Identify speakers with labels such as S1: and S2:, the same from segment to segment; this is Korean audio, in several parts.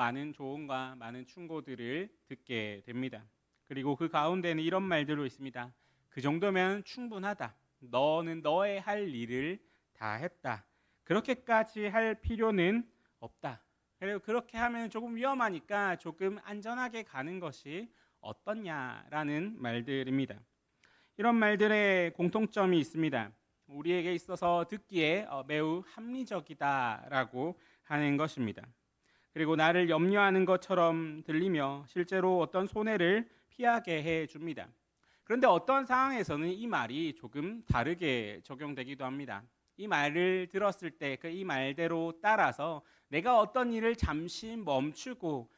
S1: 많은 조언과 많은 충고들을 듣게 됩니다. 그리고 그 가운데는 이런 말들도 있습니다. 그 정도면 충분하다. 너는 너의 할 일을 다 했다. 그렇게까지 할 필요는 없다. 그리고 그렇게 하면 조금 위험하니까 조금 안전하게 가는 것이 어떻냐라는 말들입니다. 이런 말들의 공통점이 있습니다. 우리에게 있어서 듣기에 매우 합리적이다라고 하는 것입니다. 그리고 나를 염려하는 것처럼 들리며 실제로 어떤 손해를 피하게 해줍니다. 그런데 어떤 상황에서는 이 말이 조금 다르게 적용되기도 합니다. 이 말을 들었을 때 그 이 말대로 따라서 내가 어떤 일을 잠시 멈추고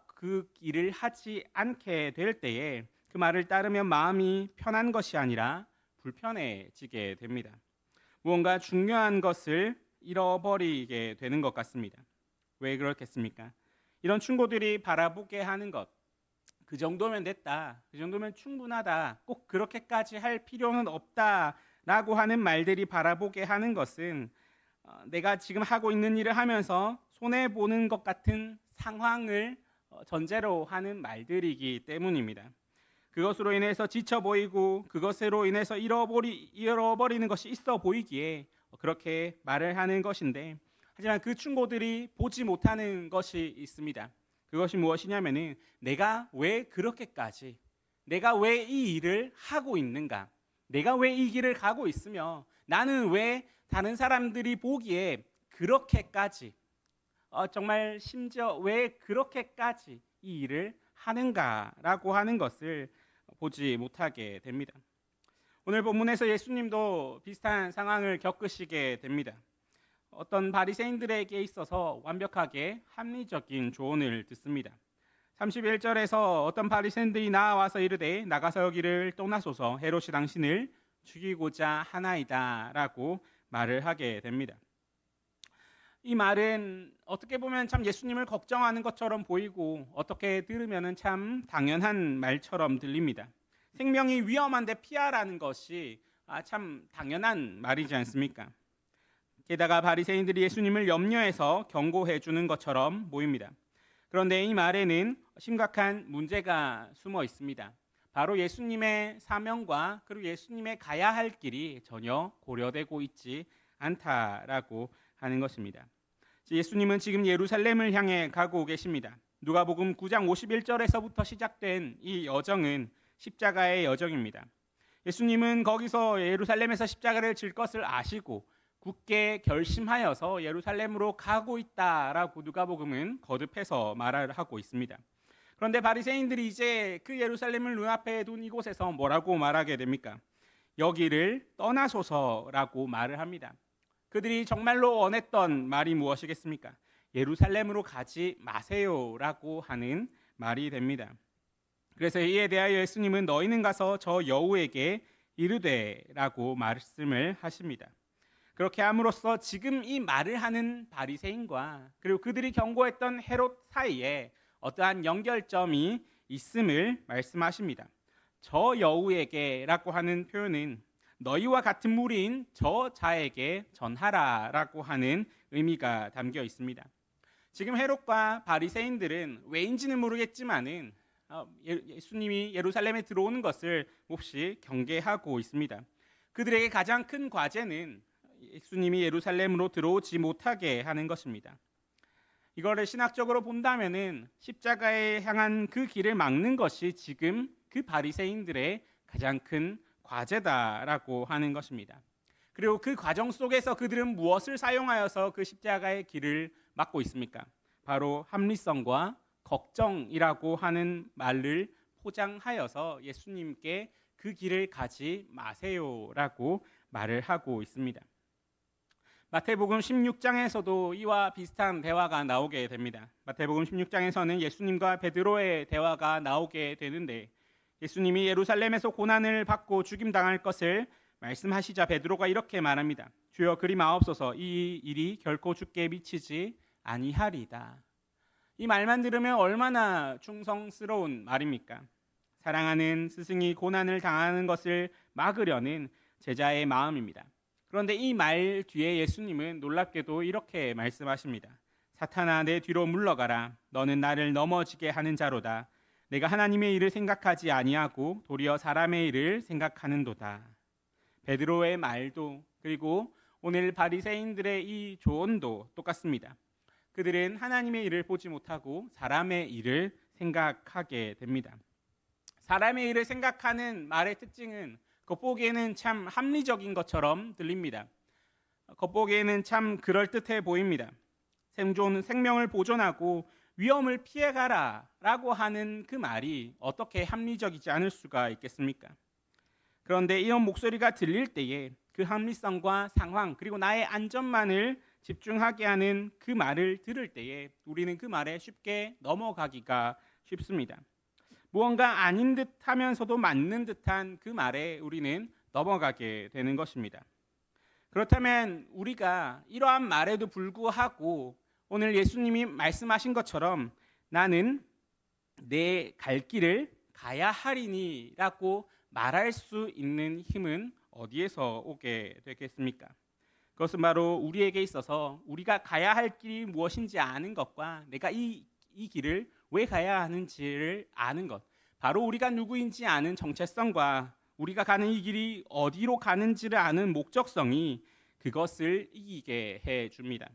S1: 그 일을 하지 않게 될 때에 그 말을 따르면 마음이 편한 것이 아니라 불편해지게 됩니다. 무언가 중요한 것을 잃어버리게 되는 것 같습니다. 왜 그렇겠습니까? 이런 충고들이 바라보게 하는 것, 그 정도면 됐다, 그 정도면 충분하다, 꼭 그렇게까지 할 필요는 없다라고 하는 말들이 바라보게 하는 것은 내가 지금 하고 있는 일을 하면서 손해보는 것 같은 상황을 전제로 하는 말들이기 때문입니다. 그것으로 인해서 지쳐 보이고 그것으로 인해서 잃어버리는 것이 있어 보이기에 그렇게 말을 하는 것인데, 하지만 그 충고들이 보지 못하는 것이 있습니다. 그것이 무엇이냐면은 내가 왜 이 일을 하고 있는가, 내가 왜 이 길을 가고 있으며 나는 왜 다른 사람들이 보기에 그렇게까지 정말 심지어 왜 그렇게까지 이 일을 하는가라고 하는 것을 보지 못하게 됩니다. 오늘 본문에서 예수님도 비슷한 상황을 겪으시게 됩니다. 어떤 바리새인들에게 있어서 완벽하게 합리적인 조언을 듣습니다. 31절에서 어떤 바리새인들이 나와서 이르되 나가서 여기를 떠나소서 헤롯이 당신을 죽이고자 하나이다라고 말을 하게 됩니다. 이 말은 어떻게 보면 참 예수님을 걱정하는 것처럼 보이고 어떻게 들으면 참 당연한 말처럼 들립니다. 생명이 위험한데 피하라는 것이 참 당연한 말이지 않습니까? 게다가 바리새인들이 예수님을 염려해서 경고해 주는 것처럼 보입니다. 그런데 이 말에는 심각한 문제가 숨어 있습니다. 바로 예수님의 사명과 그리고 예수님의 가야 할 길이 전혀 고려되고 있지 않다라고 하는 것입니다. 예수님은 지금 예루살렘을 향해 가고 계십니다. 누가복음 9장 51절에서부터 시작된 이 여정은 십자가의 여정입니다. 예수님은 거기서 예루살렘에서 십자가를 질 것을 아시고 굳게 결심하여서 예루살렘으로 가고 있다라고 누가복음은 거듭해서 말을 하고 있습니다. 그런데 바리새인들이 이제 그 예루살렘을 눈앞에 둔 이곳에서 뭐라고 말하게 됩니까? 여기를 떠나소서라고 말을 합니다. 그들이 정말로 원했던 말이 무엇이겠습니까? 예루살렘으로 가지 마세요라고 하는 말이 됩니다. 그래서 이에 대하여 예수님은 너희는 가서 저 여우에게 이르되라고 말씀을 하십니다. 그렇게 함으로써 지금 이 말을 하는 바리새인과 그리고 그들이 경고했던 헤롯 사이에 어떠한 연결점이 있음을 말씀하십니다. 저 여우에게라고 하는 표현은 너희와 같은 무리인 저 자에게 전하라라고 하는 의미가 담겨 있습니다. 지금 헤롯과 바리새인들은 왜인지는 모르겠지만은 예수님이 예루살렘에 들어오는 것을 몹시 경계하고 있습니다. 그들에게 가장 큰 과제는 예수님이 예루살렘으로 들어오지 못하게 하는 것입니다. 이거를 신학적으로 본다면은 십자가에 향한 그 길을 막는 것이 지금 그 바리새인들의 가장 큰 과제다라고 하는 것입니다. 그리고 그 과정 속에서 그들은 무엇을 사용하여서 그 십자가의 길을 막고 있습니까? 바로 합리성과 걱정이라고 하는 말을 포장하여서 예수님께 그 길을 가지 마세요라고 말을 하고 있습니다. 마태복음 16장에서도 이와 비슷한 대화가 나오게 됩니다. 마태복음 16장에서는 예수님과 베드로의 대화가 나오게 되는데, 예수님이 예루살렘에서 고난을 받고 죽임당할 것을 말씀하시자 베드로가 이렇게 말합니다. 주여 그리 마옵소서, 이 일이 결코 주께 미치지 아니하리이다. 이 말만 들으면 얼마나 충성스러운 말입니까? 사랑하는 스승이 고난을 당하는 것을 막으려는 제자의 마음입니다. 그런데 이 말 뒤에 예수님은 놀랍게도 이렇게 말씀하십니다. 사탄아, 내 뒤로 물러가라. 너는 나를 넘어지게 하는 자로다. 내가 하나님의 일을 생각하지 아니하고 도리어 사람의 일을 생각하는도다. 베드로의 말도 그리고 오늘 바리새인들의 이 조언도 똑같습니다. 그들은 하나님의 일을 보지 못하고 사람의 일을 생각하게 됩니다. 사람의 일을 생각하는 말의 특징은 겉보기에는 참 합리적인 것처럼 들립니다. 겉보기에는 참 그럴듯해 보입니다. 생명을 보존하고 위험을 피해가라 라고 하는 그 말이 어떻게 합리적이지 않을 수가 있겠습니까? 그런데 이런 목소리가 들릴 때에 그 합리성과 상황 그리고 나의 안전만을 집중하게 하는 그 말을 들을 때에 우리는 그 말에 쉽게 넘어가기가 쉽습니다. 무언가 아닌 듯 하면서도 맞는 듯한 그 말에 우리는 넘어가게 되는 것입니다. 그렇다면 우리가 이러한 말에도 불구하고 오늘 예수님이 말씀하신 것처럼 나는 내 갈 길을 가야 하리니 라고 말할 수 있는 힘은 어디에서 오게 되겠습니까? 그것은 바로 우리에게 있어서 우리가 가야 할 길이 무엇인지 아는 것과 내가 이 길을 왜 가야 하는지를 아는 것, 바로 우리가 누구인지 아는 정체성과 우리가 가는 이 길이 어디로 가는지를 아는 목적성이 그것을 이기게 해줍니다.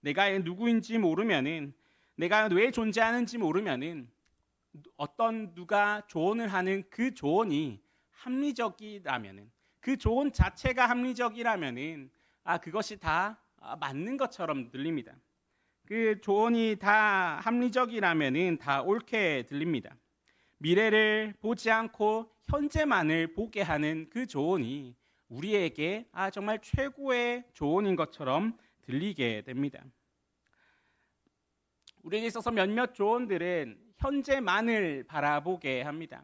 S1: 내가 누구인지 모르면은, 내가 왜 존재하는지 모르면은 어떤 누가 조언을 하는 그 조언이 합리적이라면은, 그 조언 자체가 합리적이라면은 그것이 다 맞는 것처럼 들립니다. 그 조언이 다 합리적이라면은 다 옳게 들립니다. 미래를 보지 않고 현재만을 보게 하는 그 조언이 우리에게 정말 최고의 조언인 것처럼 들리게 됩니다. 우리에게 있어서 몇몇 조언들은 현재만을 바라보게 합니다.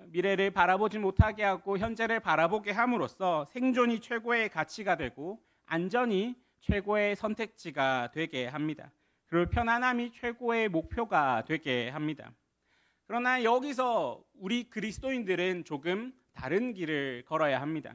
S1: 미래를 바라보지 못하게 하고 현재를 바라보게 함으로써 생존이 최고의 가치가 되고 안전이 최고의 선택지가 되게 합니다. 그리고 편안함이 최고의 목표가 되게 합니다. 그러나 여기서 우리 그리스도인들은 조금 다른 길을 걸어야 합니다.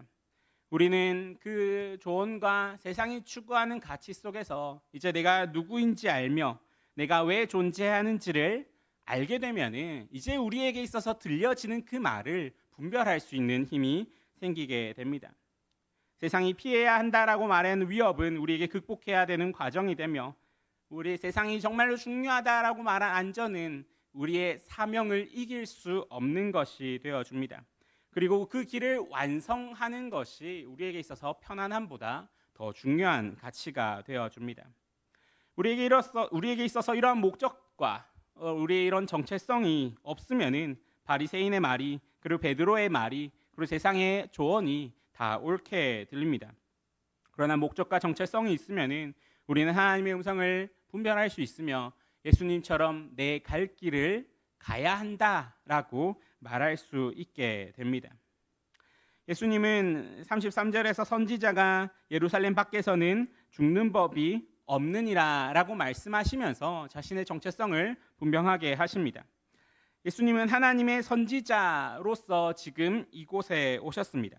S1: 우리는 그 조언과 세상이 추구하는 가치 속에서 이제 내가 누구인지 알며 내가 왜 존재하는지를 알게 되면은 이제 우리에게 있어서 들려지는 그 말을 분별할 수 있는 힘이 생기게 됩니다. 세상이 피해야 한다라고 말하는 위협은 우리에게 극복해야 되는 과정이 되며 우리 세상이 정말로 중요하다라고 말한 안전은 우리의 사명을 이길 수 없는 것이 되어줍니다. 그리고 그 길을 완성하는 것이 우리에게 있어서 편안함보다 더 중요한 가치가 되어줍니다. 우리에게 있어서 이러한 목적과 우리의 이런 정체성이 없으면은 바리새인의 말이 그리고 베드로의 말이 그리고 세상의 조언이 다 옳게 들립니다. 그러나 목적과 정체성이 있으면은 우리는 하나님의 음성을 분별할 수 있으며 예수님처럼 내 갈 길을 가야 한다라고 말할 수 있게 됩니다. 예수님은 33절에서 선지자가 예루살렘 밖에서는 죽는 법이 없느니라라고 말씀하시면서 자신의 정체성을 분명하게 하십니다. 예수님은 하나님의 선지자로서 지금 이곳에 오셨습니다.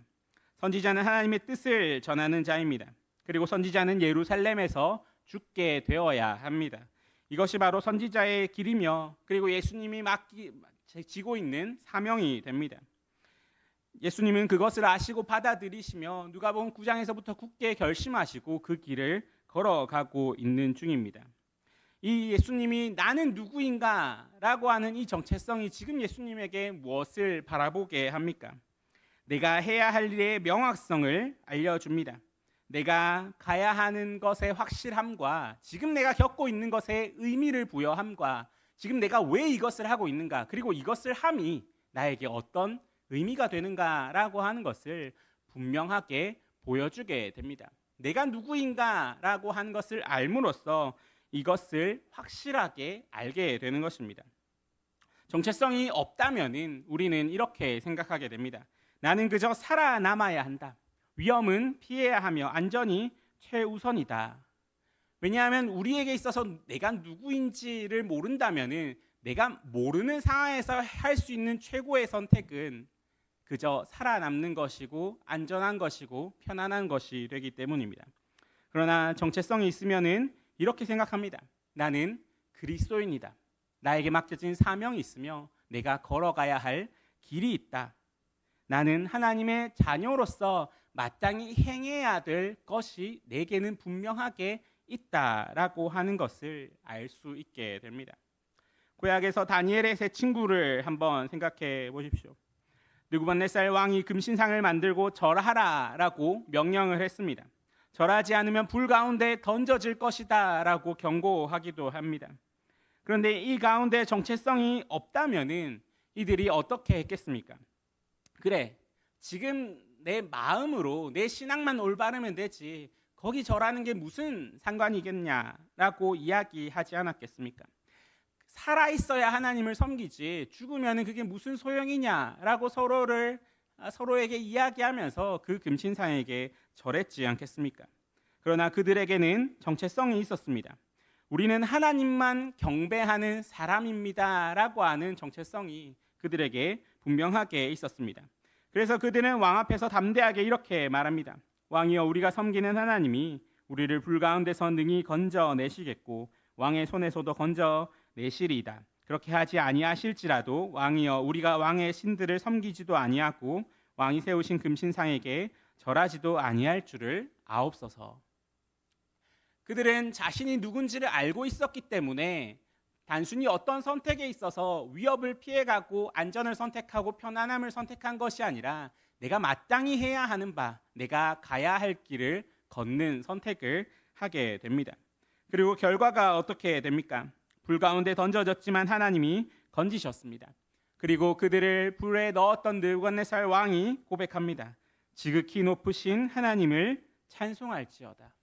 S1: 선지자는 하나님의 뜻을 전하는 자입니다. 그리고 선지자는 예루살렘에서 죽게 되어야 합니다. 이것이 바로 선지자의 길이며 그리고 예수님이 지고 있는 사명이 됩니다. 예수님은 그것을 아시고 받아들이시며 누가복음 9장에서부터 굳게 결심하시고 그 길을 걸어가고 있는 중입니다. 이 예수님이 나는 누구인가라고 하는 이 정체성이 지금 예수님에게 무엇을 바라보게 합니까? 내가 해야 할 일의 명확성을 알려줍니다. 내가 가야 하는 것의 확실함과 지금 내가 겪고 있는 것의 의미를 부여함과 지금 내가 왜 이것을 하고 있는가 그리고 이것을 함이 나에게 어떤 의미가 되는가라고 하는 것을 분명하게 보여주게 됩니다. 내가 누구인가라고 하는 것을 알므로써 이것을 확실하게 알게 되는 것입니다. 정체성이 없다면 우리는 이렇게 생각하게 됩니다. 나는 그저 살아남아야 한다. 위험은 피해야 하며 안전이 최우선이다. 왜냐하면 우리에게 있어서 내가 누구인지를 모른다면 내가 모르는 상황에서 할 수 있는 최고의 선택은 그저 살아남는 것이고 안전한 것이고 편안한 것이 되기 때문입니다. 그러나 정체성이 있으면은 이렇게 생각합니다. 나는 그리스도인이다. 나에게 맡겨진 사명이 있으며 내가 걸어가야 할 길이 있다. 나는 하나님의 자녀로서 마땅히 행해야 될 것이 내게는 분명하게 있다라고 하는 것을 알 수 있게 됩니다. 구약에서 다니엘의 세 친구를 한번 생각해 보십시오. 느부갓네살 왕이 금신상을 만들고 절하라라고 명령을 했습니다. 절하지 않으면 불 가운데 던져질 것이다라고 경고하기도 합니다. 그런데 이 가운데 정체성이 없다면은 이들이 어떻게 했겠습니까? 그래, 지금 내 마음으로 내 신앙만 올바르면 되지 거기 절하는 게 무슨 상관이겠냐라고 이야기하지 않았겠습니까? 살아있어야 하나님을 섬기지 죽으면 그게 무슨 소용이냐라고 서로에게 이야기하면서 그 금신상에게 절했지 않겠습니까? 그러나 그들에게는 정체성이 있었습니다. 우리는 하나님만 경배하는 사람입니다라고 하는 정체성이 그들에게 분명하게 있었습니다. 그래서 그들은 왕 앞에서 담대하게 이렇게 말합니다. 왕이여, 우리가 섬기는 하나님이 우리를 불 가운데서 능히 건져내시겠고 왕의 손에서도 건져내시리이다. 그렇게 하지 아니하실지라도 왕이여, 우리가 왕의 신들을 섬기지도 아니하고 왕이 세우신 금신상에게 절하지도 아니할 줄을 아옵소서. 그들은 자신이 누군지를 알고 있었기 때문에 단순히 어떤 선택에 있어서 위협을 피해가고 안전을 선택하고 편안함을 선택한 것이 아니라 내가 마땅히 해야 하는 바, 내가 가야 할 길을 걷는 선택을 하게 됩니다. 그리고 결과가 어떻게 됩니까? 불 가운데 던져졌지만 하나님이 건지셨습니다. 그리고 그들을 불에 넣었던 느부갓네살 왕이 고백합니다. 지극히 높으신 하나님을 찬송할지어다.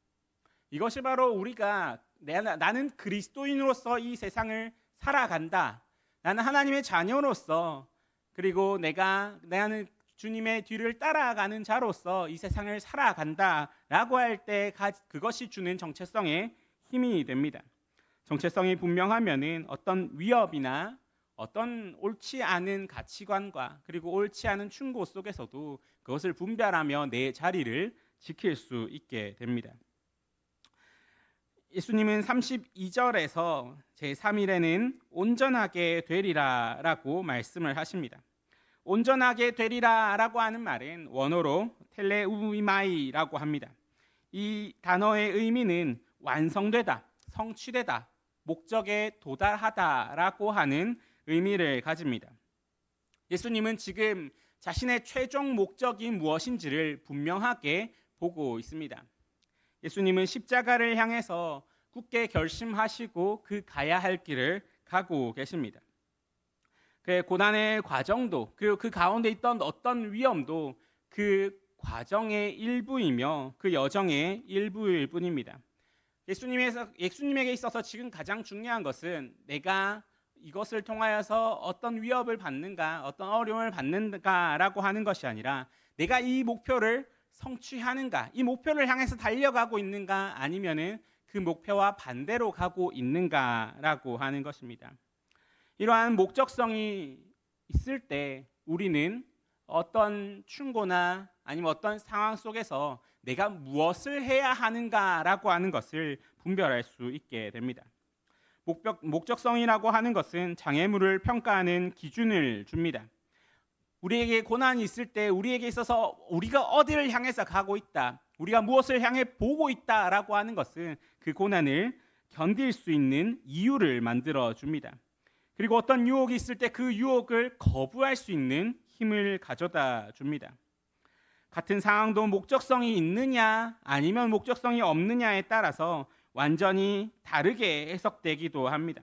S1: 이것이 바로 우리가 나는 그리스도인으로서 이 세상을 살아간다. 나는 하나님의 자녀로서 그리고 나는 주님의 뒤를 따라가는 자로서 이 세상을 살아간다라고 할 때 그것이 주는 정체성의 힘이 됩니다. 정체성이 분명하면은 어떤 위협이나 어떤 옳지 않은 가치관과 그리고 옳지 않은 충고 속에서도 그것을 분별하며 내 자리를 지킬 수 있게 됩니다. 예수님은 32절에서 제3일에는 온전하게 되리라라고 말씀을 하십니다. 온전하게 되리라라고 하는 말은 원어로 텔레우이마이라고 합니다. 이 단어의 의미는 완성되다, 성취되다, 목적에 도달하다라고 하는 의미를 가집니다. 예수님은 지금 자신의 최종 목적이 무엇인지를 분명하게 보고 있습니다. 예수님은 십자가를 향해서 굳게 결심하시고 그 가야 할 길을 가고 계십니다. 그 고난의 과정도 그리고 그 가운데 있던 어떤 위험도 그 과정의 일부이며 그 여정의 일부일 뿐입니다. 예수님에게 있어서 지금 가장 중요한 것은 내가 이것을 통하여서 어떤 위협을 받는가, 어떤 어려움을 받는가라고 하는 것이 아니라 내가 이 목표를 성취하는가, 이 목표를 향해서 달려가고 있는가, 아니면은 그 목표와 반대로 가고 있는가라고 하는 것입니다. 이러한 목적성이 있을 때 우리는 어떤 충고나 아니면 어떤 상황 속에서 내가 무엇을 해야 하는가라고 하는 것을 분별할 수 있게 됩니다. 목적성이라고 하는 것은 장애물을 평가하는 기준을 줍니다. 우리에게 고난이 있을 때 우리에게 있어서 우리가 어디를 향해서 가고 있다, 우리가 무엇을 향해 보고 있다라고 하는 것은 그 고난을 견딜 수 있는 이유를 만들어 줍니다. 그리고 어떤 유혹이 있을 때 그 유혹을 거부할 수 있는 힘을 가져다 줍니다. 같은 상황도 목적성이 있느냐 아니면 목적성이 없느냐에 따라서 완전히 다르게 해석되기도 합니다.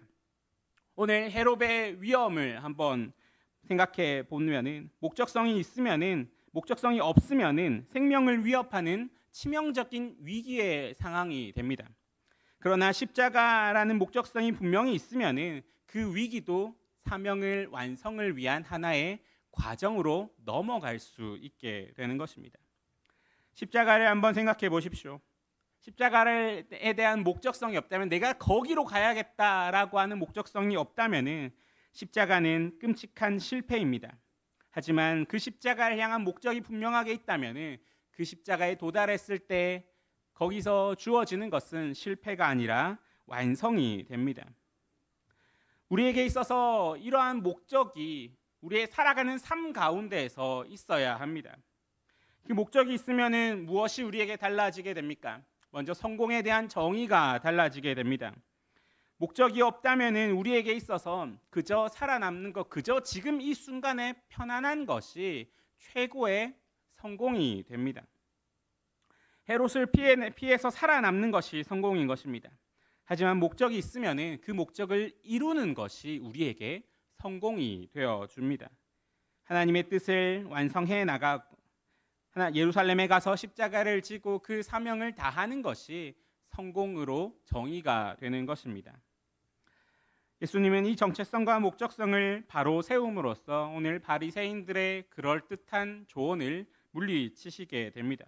S1: 오늘 헤롯의 위험을 한번 생각해 보면은 목적성이 있으면은 목적성이 없으면은 생명을 위협하는 치명적인 위기의 상황이 됩니다. 그러나 십자가라는 목적성이 분명히 있으면은 그 위기도 사명을 완성을 위한 하나의 과정으로 넘어갈 수 있게 되는 것입니다. 십자가를 한번 생각해 보십시오. 십자가에 대한 목적성이 없다면, 내가 거기로 가야겠다라고 하는 목적성이 없다면은 십자가는 끔찍한 실패입니다. 하지만 그 십자가를 향한 목적이 분명하게 있다면은 그 십자가에 도달했을 때 거기서 주어지는 것은 실패가 아니라 완성이 됩니다. 우리에게 있어서 이러한 목적이 우리의 살아가는 삶 가운데에서 있어야 합니다. 그 목적이 있으면은 무엇이 우리에게 달라지게 됩니까? 먼저 성공에 대한 정의가 달라지게 됩니다. 목적이 없다면은 우리에게 있어서 그저 살아남는 것, 그저 지금 이 순간에 편안한 것이 최고의 성공이 됩니다. 헤롯을 피해서 살아남는 것이 성공인 것입니다. 하지만 목적이 있으면은 그 목적을 이루는 것이 우리에게 성공이 되어 줍니다. 하나님의 뜻을 완성해 나가고 예루살렘에 가서 십자가를 지고 그 사명을 다하는 것이 성공으로 정의가 되는 것입니다. 예수님은 이 정체성과 목적성을 바로 세움으로써 오늘 바리새인들의 그럴듯한 조언을 물리치시게 됩니다.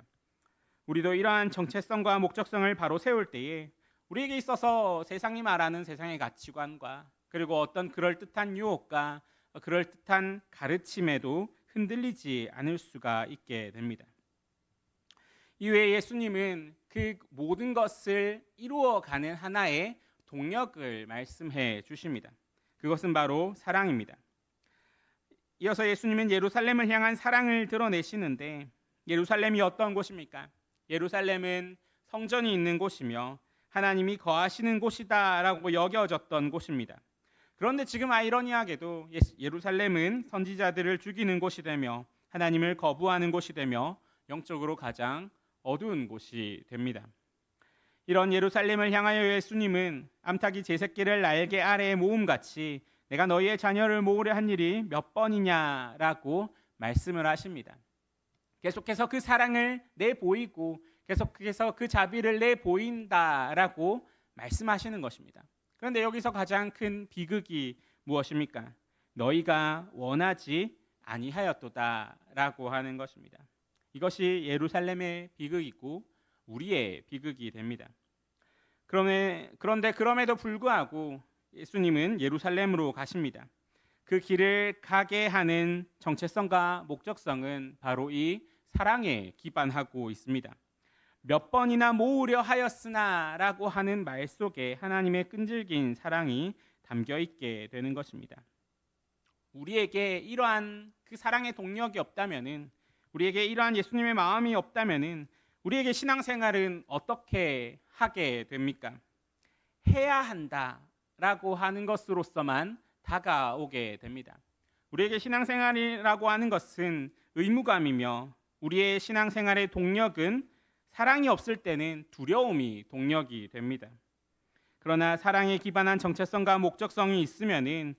S1: 우리도 이러한 정체성과 목적성을 바로 세울 때에 우리에게 있어서 세상이 말하는 세상의 가치관과 그리고 어떤 그럴듯한 유혹과 그럴듯한 가르침에도 흔들리지 않을 수가 있게 됩니다. 이외에 예수님은 그 모든 것을 이루어가는 하나의 동력을 말씀해 주십니다. 그것은 바로 사랑입니다. 이어서 예수님은 예루살렘을 향한 사랑을 드러내시는데 예루살렘이 어떤 곳입니까? 예루살렘은 성전이 있는 곳이며 하나님이 거하시는 곳이다라고 여겨졌던 곳입니다. 그런데 지금 아이러니하게도 예루살렘은 선지자들을 죽이는 곳이 되며 하나님을 거부하는 곳이 되며 영적으로 가장 어두운 곳이 됩니다. 이런 예루살렘을 향하여 예수님은 암탉이 제새끼를 날개 아래에 모음같이 내가 너희의 자녀를 모으려 한 일이 몇 번이냐라고 말씀을 하십니다. 계속해서 그 사랑을 내보이고 계속해서 그 자비를 내보인다라고 말씀하시는 것입니다. 그런데 여기서 가장 큰 비극이 무엇입니까? 너희가 원하지 아니하였도다라고 하는 것입니다. 이것이 예루살렘의 비극이고 우리의 비극이 됩니다. 그런데 그럼에도 불구하고 예수님은 예루살렘으로 가십니다. 그 길을 가게 하는 정체성과 목적성은 바로 이 사랑에 기반하고 있습니다. 몇 번이나 모으려 하였으나 라고 하는 말 속에 하나님의 끈질긴 사랑이 담겨 있게 되는 것입니다. 우리에게 이러한 그 사랑의 동력이 없다면은, 우리에게 이러한 예수님의 마음이 없다면은 우리에게 신앙생활은 어떻게 하게 됩니까? 해야 한다라고 하는 것으로서만 다가오게 됩니다. 우리에게 신앙생활이라고 하는 것은 의무감이며 우리의 신앙생활의 동력은 사랑이 없을 때는 두려움이 동력이 됩니다. 그러나 사랑에 기반한 정체성과 목적성이 있으면은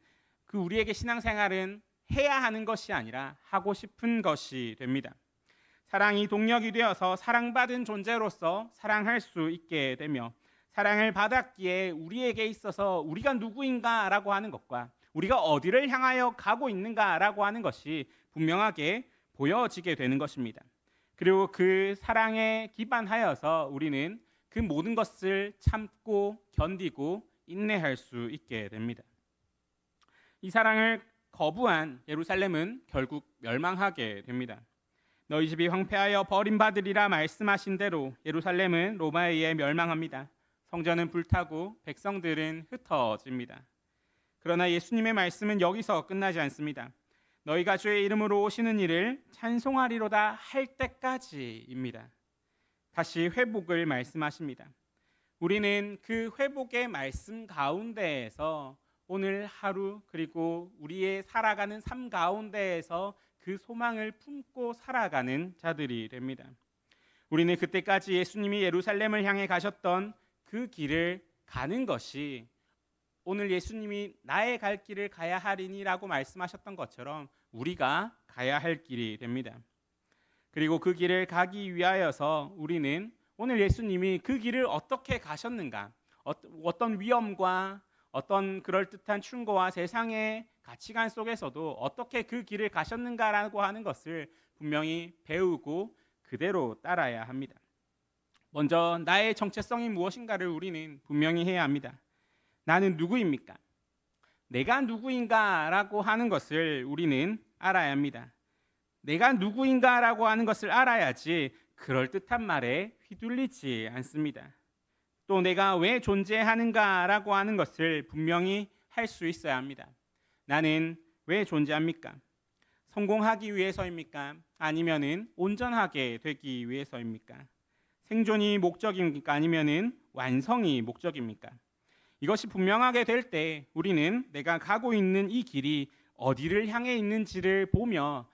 S1: 그 우리에게 신앙생활은 해야 하는 것이 아니라 하고 싶은 것이 됩니다. 사랑이 동력이 되어서 사랑받은 존재로서 사랑할 수 있게 되며 사랑을 받았기에 우리에게 있어서 우리가 누구인가라고 하는 것과 우리가 어디를 향하여 가고 있는가라고 하는 것이 분명하게 보여지게 되는 것입니다. 그리고 그 사랑에 기반하여서 우리는 그 모든 것을 참고 견디고 인내할 수 있게 됩니다. 이 사랑을 거부한 예루살렘은 결국 멸망하게 됩니다. 너희 집이 황폐하여 버림받으리라 말씀하신 대로 예루살렘은 로마에 의해 멸망합니다. 성전은 불타고 백성들은 흩어집니다. 그러나 예수님의 말씀은 여기서 끝나지 않습니다. 너희가 주의 이름으로 오시는 일을 찬송하리로다 할 때까지입니다. 다시 회복을 말씀하십니다. 우리는 그 회복의 말씀 가운데에서 오늘 하루 그리고 우리의 살아가는 삶 가운데에서 그 소망을 품고 살아가는 자들이 됩니다. 우리는 그때까지 예수님이 예루살렘을 향해 가셨던 그 길을 가는 것이 오늘 예수님이 나의 갈 길을 가야 하리니라고 말씀하셨던 것처럼 우리가 가야 할 길이 됩니다. 그리고 그 길을 가기 위하여서 우리는 오늘 예수님이 그 길을 어떻게 가셨는가, 어떤 위험과 어떤 그럴듯한 충고와 세상의 가치관 속에서도 어떻게 그 길을 가셨는가라고 하는 것을 분명히 배우고 그대로 따라야 합니다. 먼저 나의 정체성이 무엇인가를 우리는 분명히 해야 합니다. 나는 누구입니까? 내가 누구인가라고 하는 것을 우리는 알아야 합니다. 내가 누구인가라고 하는 것을 알아야지 그럴듯한 말에 휘둘리지 않습니다. 또 내가 왜 존재하는가라고 하는 것을 분명히 할 수 있어야 합니다. 나는 왜 존재합니까? 성공하기 위해서입니까? 아니면은 온전하게 되기 위해서입니까? 생존이 목적입니까? 아니면은 완성이 목적입니까? 이것이 분명하게 될 때 우리는 내가 가고 있는 이 길이 어디를 향해 있는지를 보며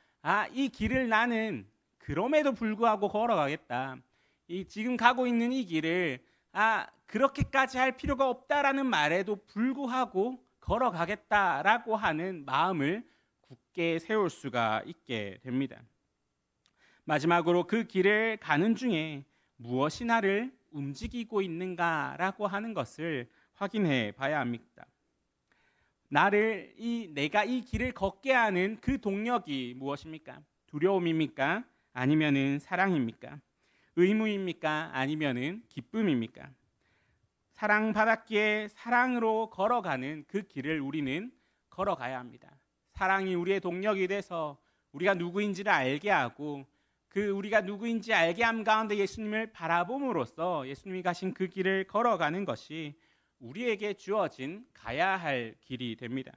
S1: 이 길을 나는 그럼에도 불구하고 걸어가겠다. 이 지금 가고 있는 이 길을 그렇게까지 할 필요가 없다라는 말에도 불구하고 걸어가겠다라고 하는 마음을 굳게 세울 수가 있게 됩니다. 마지막으로 그 길을 가는 중에 무엇이 나를 움직이고 있는가라고 하는 것을 확인해 봐야 합니다. 내가 이 길을 걷게 하는 그 동력이 무엇입니까? 두려움입니까? 아니면은 사랑입니까? 의무입니까? 아니면은 기쁨입니까? 사랑받았기에 사랑으로 걸어가는 그 길을 우리는 걸어가야 합니다. 사랑이 우리의 동력이 돼서 우리가 누구인지를 알게 하고 우리가 누구인지 알게 함 가운데 예수님을 바라봄으로써 예수님이 가신 그 길을 걸어가는 것이 우리에게 주어진 가야 할 길이 됩니다.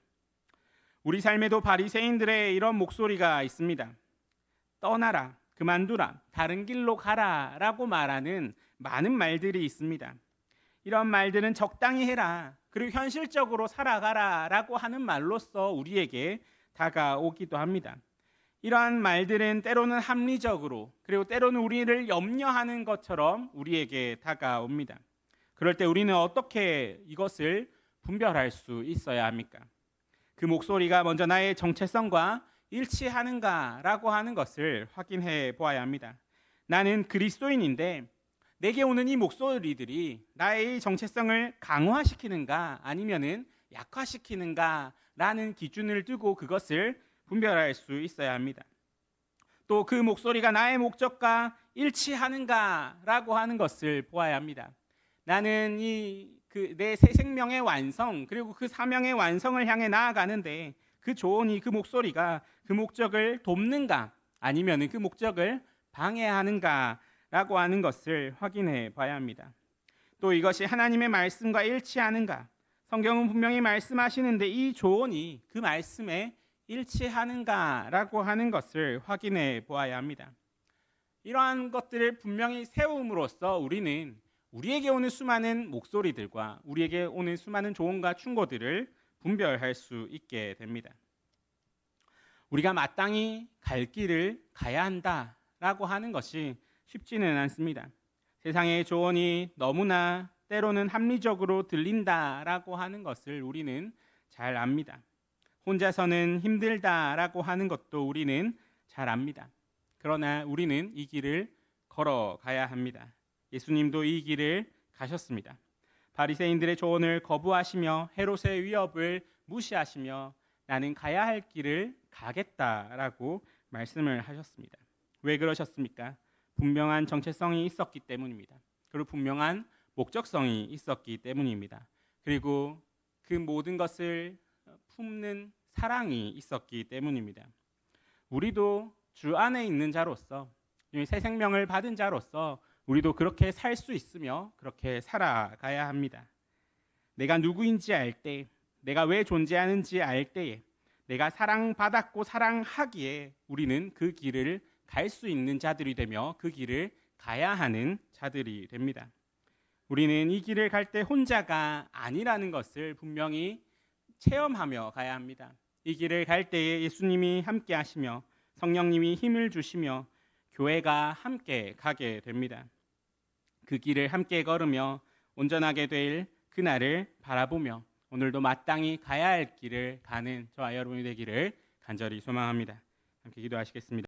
S1: 우리 삶에도 바리새인들의 이런 목소리가 있습니다. 떠나라, 그만두라, 다른 길로 가라 라고 말하는 많은 말들이 있습니다. 이런 말들은 적당히 해라, 그리고 현실적으로 살아가라 라고 하는 말로써 우리에게 다가오기도 합니다. 이러한 말들은 때로는 합리적으로 그리고 때로는 우리를 염려하는 것처럼 우리에게 다가옵니다. 그럴 때 우리는 어떻게 이것을 분별할 수 있어야 합니까? 그 목소리가 먼저 나의 정체성과 일치하는가라고 하는 것을 확인해 보아야 합니다. 나는 그리스도인인데 내게 오는 이 목소리들이 나의 정체성을 강화시키는가 아니면은 약화시키는가라는 기준을 두고 그것을 분별할 수 있어야 합니다. 또 그 목소리가 나의 목적과 일치하는가라고 하는 것을 보아야 합니다. 나는 내 새 생명의 완성 그리고 그 사명의 완성을 향해 나아가는데 그 조언이 그 목소리가 그 목적을 돕는가 아니면 그 목적을 방해하는가라고 하는 것을 확인해 봐야 합니다. 또 이것이 하나님의 말씀과 일치하는가? 성경은 분명히 말씀하시는데 이 조언이 그 말씀에 일치하는가라고 하는 것을 확인해 보아야 합니다. 이러한 것들을 분명히 세움으로써 우리는 우리에게 오는 수많은 목소리들과 우리에게 오는 수많은 조언과 충고들을 분별할 수 있게 됩니다. 우리가 마땅히 갈 길을 가야 한다라고 하는 것이 쉽지는 않습니다. 세상의 조언이 너무나 때로는 합리적으로 들린다라고 하는 것을 우리는 잘 압니다. 혼자서는 힘들다라고 하는 것도 우리는 잘 압니다. 그러나 우리는 이 길을 걸어가야 합니다. 예수님도 이 길을 가셨습니다. 바리새인들의 조언을 거부하시며 헤롯의 위협을 무시하시며 나는 가야 할 길을 가겠다라고 말씀을 하셨습니다. 왜 그러셨습니까? 분명한 정체성이 있었기 때문입니다. 그리고 분명한 목적성이 있었기 때문입니다. 그리고 그 모든 것을 품는 사랑이 있었기 때문입니다. 우리도 주 안에 있는 자로서 새 생명을 받은 자로서 우리도 그렇게 살 수 있으며 그렇게 살아가야 합니다. 내가 누구인지 알 때, 내가 왜 존재하는지 알 때에 내가 사랑받았고 사랑하기에 우리는 그 길을 갈 수 있는 자들이 되며 그 길을 가야 하는 자들이 됩니다. 우리는 이 길을 갈 때 혼자가 아니라는 것을 분명히 체험하며 가야 합니다. 이 길을 갈 때에 예수님이 함께 하시며 성령님이 힘을 주시며 교회가 함께 가게 됩니다. 그 길을 함께 걸으며 온전하게 될 그날을 바라보며 오늘도 마땅히 가야 할 길을 가는 저와 여러분이 되기를 간절히 소망합니다. 함께 기도하시겠습니다.